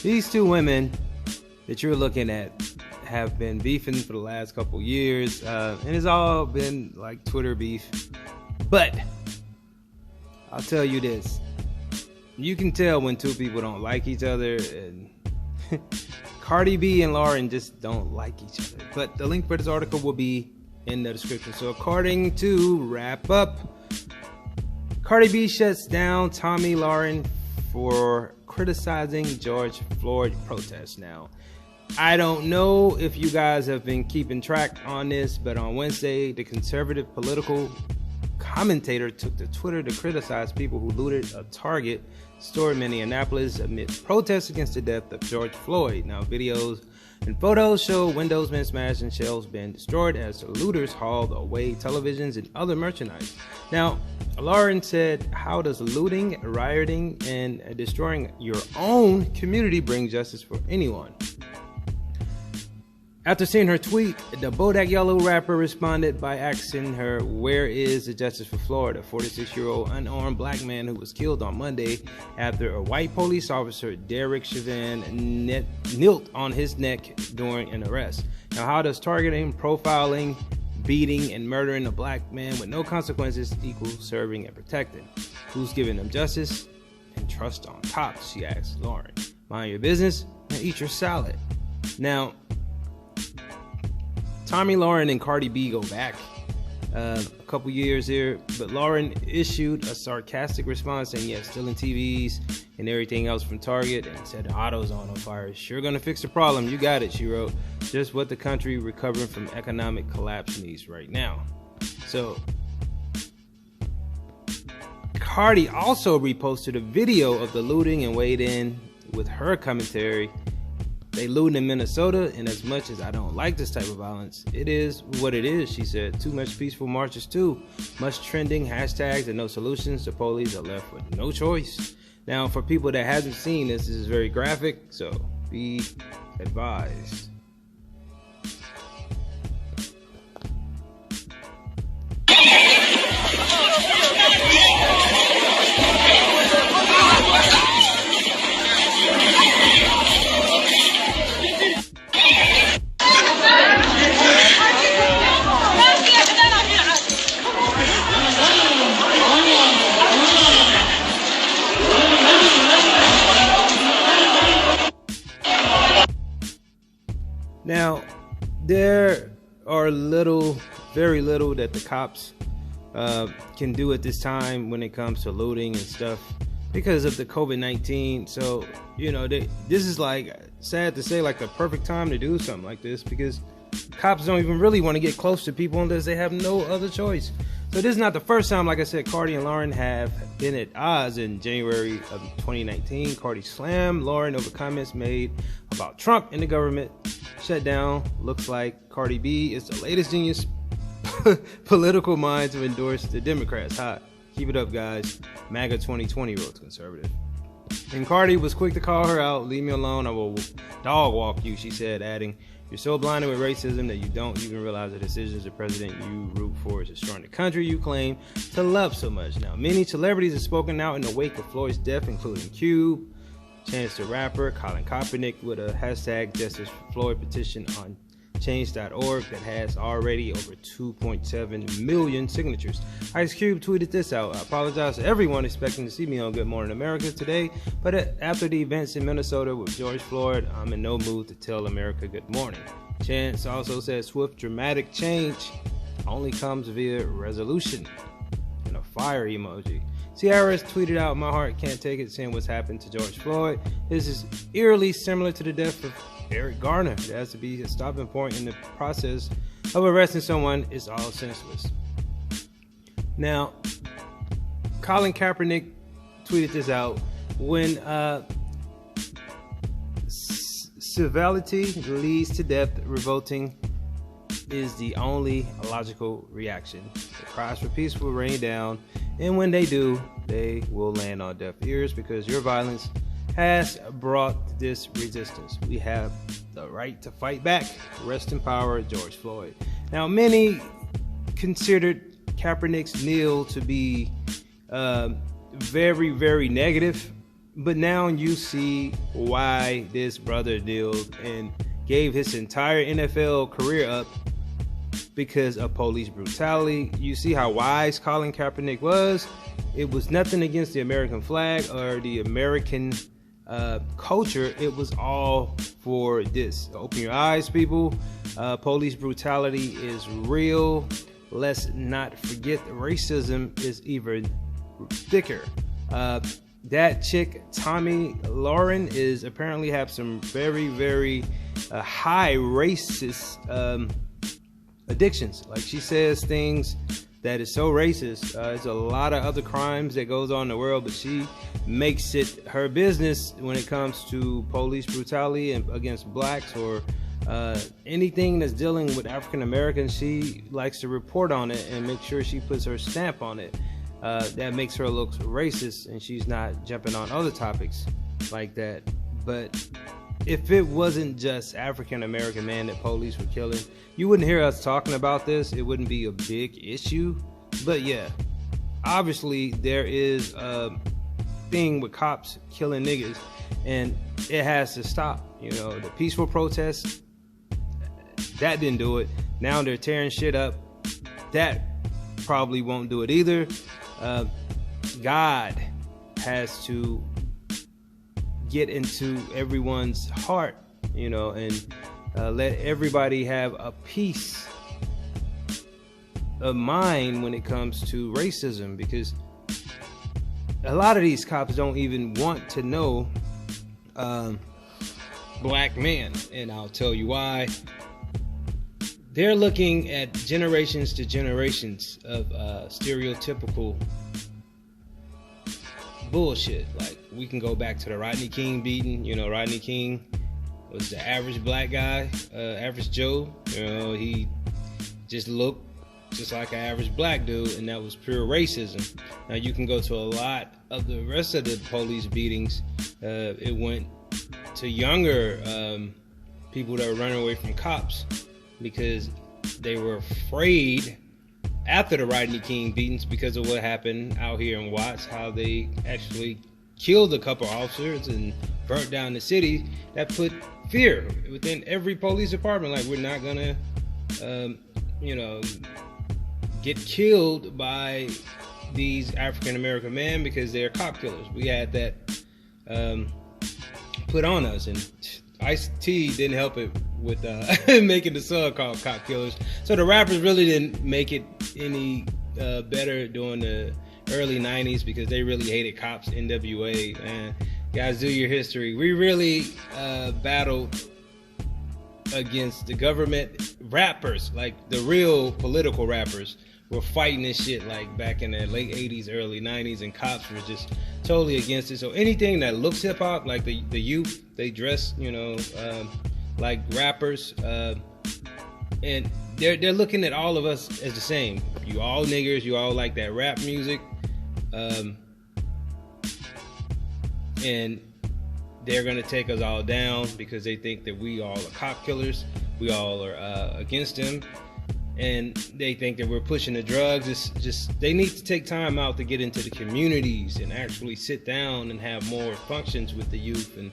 These two women that you're looking at have been beefing for the last couple years, and it's all been like Twitter beef. But I'll tell you this. You can tell when two people don't like each other, and Cardi B and Lahren just don't like each other. But the link for this article will be in the description. So according to Wrap Up, Cardi B shuts down Tomi Lahren for criticizing George Floyd protests. Now, I don't know if you guys have been keeping track on this, but on Wednesday, the conservative political commentator took to Twitter to criticize people who looted a Target store in Minneapolis amid protests against the death of George Floyd. Now, videos and photos show windows been smashed and shelves been destroyed as the looters hauled away televisions and other merchandise. Now, Lahren said, "How does looting, rioting, and destroying your own community bring justice for anyone?" After seeing her tweet, the Bodak Yellow rapper responded by asking her, "Where is the justice for Floyd, a 46-year-old unarmed black man who was killed on Monday after a white police officer, Derek Chauvin, knelt on his neck during an arrest? Now, how does targeting, profiling, beating, and murdering a black man with no consequences equal serving and protecting? Who's giving them justice and trust on cops?" she asked Lahren. "Mind your business and eat your salad." Now, Tomi Lahren and Cardi B go back a couple years here, but Lahren issued a sarcastic response saying, "Yes, stealing TVs and everything else from Target, and said the AutoZone on fire is sure gonna fix the problem. You got it," she wrote. "Just what the country recovering from economic collapse needs right now." So Cardi also reposted a video of the looting and weighed in with her commentary. "They looting in Minnesota, and as much as I don't like this type of violence, it is what it is," she said. "Too much peaceful marches too, much trending hashtags and no solutions. The police are left with no choice." Now, for people that hasn't seen this, this is very graphic, so be advised. Now, there are very little that the cops can do at this time when it comes to looting and stuff because of the COVID-19. So, this is like, sad to say, like the perfect time to do something like this because cops don't even really want to get close to people unless they have no other choice. So this is not the first time, like I said, Cardi and Lahren have been at odds. In January of 2019, Cardi slammed Lahren over comments made about Trump and the government shutdown. Looks like Cardi B is the latest genius political mind to endorse the Democrats. Hot. Keep it up, guys. MAGA 2020 wrote the conservative. And Cardi was quick to call her out. "Leave me alone, I will dog walk you," she said, adding, "You're so blinded with racism that you don't even realize the decisions the president you root for is destroying the country you claim to love so much." Now, many celebrities have spoken out in the wake of Floyd's death, including Cube, Chance the Rapper, Colin Kaepernick with a hashtag Justice for Floyd petition on change.org that has already over 2.7 million signatures. Ice Cube tweeted this out: "I apologize to everyone expecting to see me on Good Morning America today, but after the events in Minnesota with George Floyd, I'm in no mood to tell America good morning." Chance also said swift dramatic change only comes via resolution, and a fire emoji. Ciara's tweeted out, "My heart can't take it seeing what's happened to George Floyd. This is eerily similar to the death of Eric Garner. There has to be a stopping point in the process of arresting someone. It's all senseless." Now, Colin Kaepernick tweeted this out: "When civility leads to death, revolting is the only logical reaction. The cries for peace will rain down, and when they do, they will land on deaf ears because your violence has brought this resistance. We have the right to fight back. Rest in power, George Floyd." Now, many considered Kaepernick's kneel to be very, very negative, But now you see why this brother kneeled and gave his entire NFL career up because of police brutality. You see how wise Colin Kaepernick was. It was nothing against the American flag or the American culture. It was all for this. Open your eyes, people. Police brutality is real. Let's not forget racism is even thicker. That chick, Tomi Lahren, is apparently have some very, very high racist addictions. Like, she says things that is so racist. There's a lot of other crimes that goes on in the world, but she makes it her business when it comes to police brutality and against blacks or anything that's dealing with African Americans. She likes to report on it and make sure she puts her stamp on it. That makes her look racist, and she's not jumping on other topics like that. But if it wasn't just African American men that police were killing, you wouldn't hear us talking about this. It wouldn't be a big issue. But yeah, obviously there is a thing with cops killing niggas, and it has to stop. You know, the peaceful protests, that didn't do it. Now they're tearing shit up. That probably won't do it either. God has to get into everyone's heart, you know, and let everybody have a peace of mind when it comes to racism, because a lot of these cops don't even want to know black men, and I'll tell you why. They're looking at generations to generations of stereotypical bullshit. Like, we can go back to the Rodney King beating. You know, Rodney King was the average black guy, average Joe. You know, he just looked just like an average black dude, and that was pure racism. Now, you can go to a lot of the rest of the police beatings. It went to younger people that were running away from cops because they were afraid after the Rodney King beatings because of what happened out here in Watts, how they actually killed a couple officers and burnt down the city. That put fear within every police department. Like, we're not gonna, get killed by these African American men because they're cop killers. We had that put on us, and Ice-T didn't help it with making the song called Cop Killers. So the rappers really didn't make it any better during the early 90s because they really hated cops, NWA. And guys, do your history. We really battled against the government. Rappers, like the real political rappers, were fighting this shit like back in the late 80s, early 90s, and cops were just totally against it. So anything that looks hip-hop, like the youth, they dress, like rappers, and they're looking at all of us as the same. You all niggers, you all like that rap music, and they're gonna take us all down because they think that we all are cop killers, we all are against them, and they think that we're pushing the drugs. It's just, they need to take time out to get into the communities and actually sit down and have more functions with the youth, and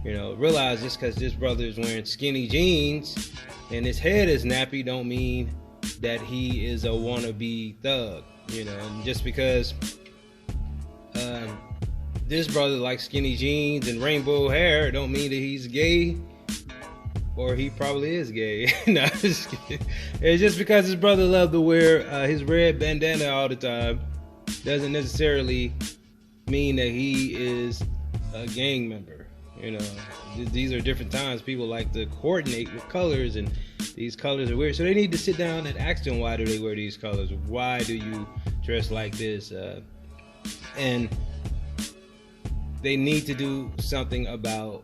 realize just because this brother is wearing skinny jeans and his head is nappy don't mean that he is a wannabe thug. And just because this brother likes skinny jeans and rainbow hair don't mean that he's gay, or he probably is gay. No, just kidding. It's just because his brother loved to wear his red bandana all the time doesn't necessarily mean that he is a gang member. These are different times. People like to coordinate with colors, and these colors are weird. So they need to sit down and ask them, why do they wear these colors? Why do you dress like this? And they need to do something about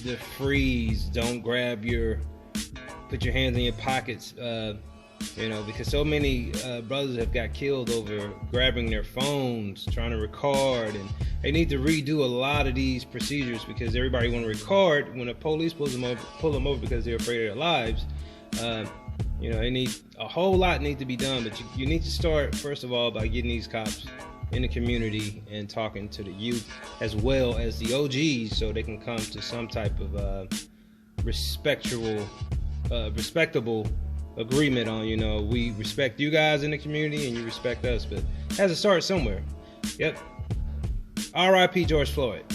the freeze. Don't put your hands in your pockets, because so many brothers have got killed over grabbing their phones, trying to record, and they need to redo a lot of these procedures because everybody want to record when the police pull them over because they're afraid of their lives. They need a whole lot need to be done, but you need to start first of all by getting these cops in the community and talking to the youth as well as the OGs, so they can come to some type of respectable agreement on, we respect you guys in the community and you respect us, but it has to start somewhere. Yep. R.I.P. George Floyd.